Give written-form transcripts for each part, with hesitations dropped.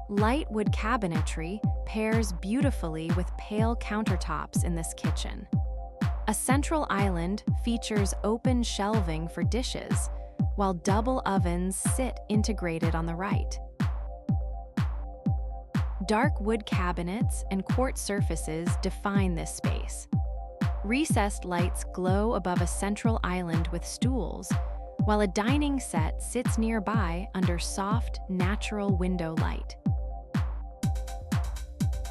Light wood cabinetry pairs beautifully with pale countertops in this kitchen. A central island features open shelving for dishes, while double ovens sit integrated on the right. Dark wood cabinets and quartz surfaces define this space. Recessed lights glow above a central island with stools, while a dining set sits nearby under soft, natural window light.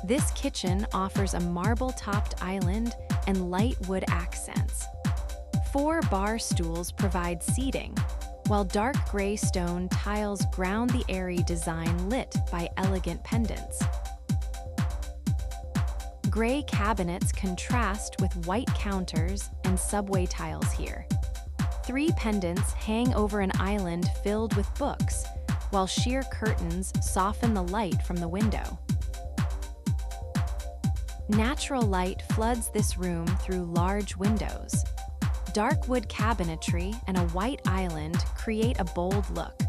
This kitchen offers a marble-topped island and light wood accents. 4 bar stools provide seating, while dark gray stone tiles ground the airy design lit by elegant pendants. Gray cabinets contrast with white counters and subway tiles here. 3 pendants hang over an island filled with books, while sheer curtains soften the light from the window. Natural light floods this room through large windows. Dark wood cabinetry and a white island create a bold look,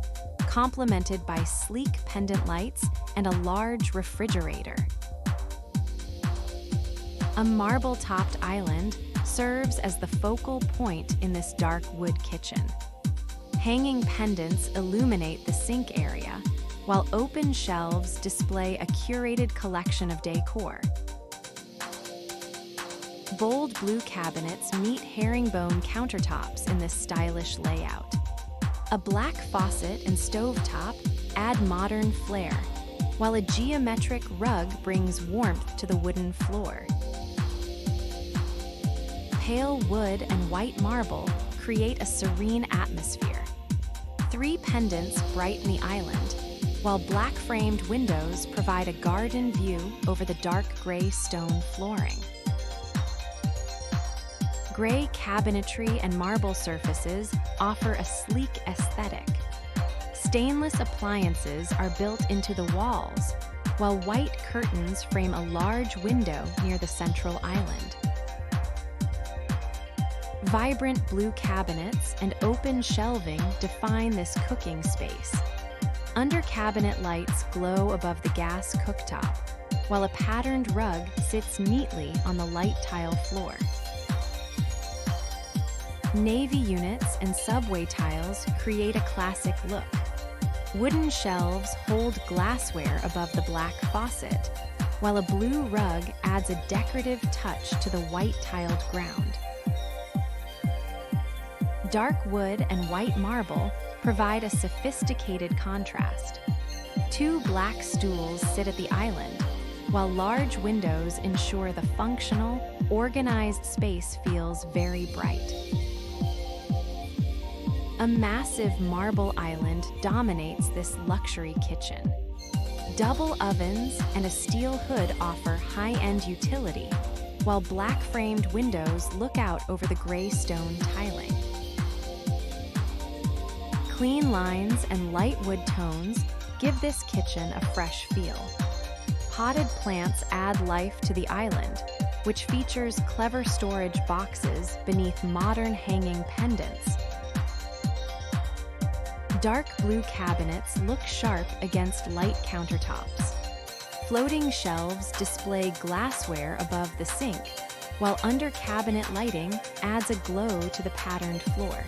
complemented by sleek pendant lights and a large refrigerator. A marble-topped island serves as the focal point in this dark wood kitchen. Hanging pendants illuminate the sink area, while open shelves display a curated collection of decor. Bold blue cabinets meet herringbone countertops in this stylish layout. A black faucet and stovetop add modern flair, while a geometric rug brings warmth to the wooden floor. Pale wood and white marble create a serene atmosphere. 3 pendants brighten the island, while black-framed windows provide a garden view over the dark gray stone flooring. Gray cabinetry and marble surfaces offer a sleek aesthetic. Stainless appliances are built into the walls, while white curtains frame a large window near the central island. Vibrant blue cabinets and open shelving define this cooking space. Under-cabinet lights glow above the gas cooktop, while a patterned rug sits neatly on the light tile floor. Navy units and subway tiles create a classic look. Wooden shelves hold glassware above the black faucet, while a blue rug adds a decorative touch to the white tiled ground. Dark wood and white marble provide a sophisticated contrast. 2 black stools sit at the island, while large windows ensure the functional, organized space feels very bright. A massive marble island dominates this luxury kitchen. Double ovens and a steel hood offer high-end utility, while black-framed windows look out over the gray stone tiling. Clean lines and light wood tones give this kitchen a fresh feel. Potted plants add life to the island, which features clever storage boxes beneath modern hanging pendants. Dark blue cabinets look sharp against light countertops. Floating shelves display glassware above the sink, while under-cabinet lighting adds a glow to the patterned floor.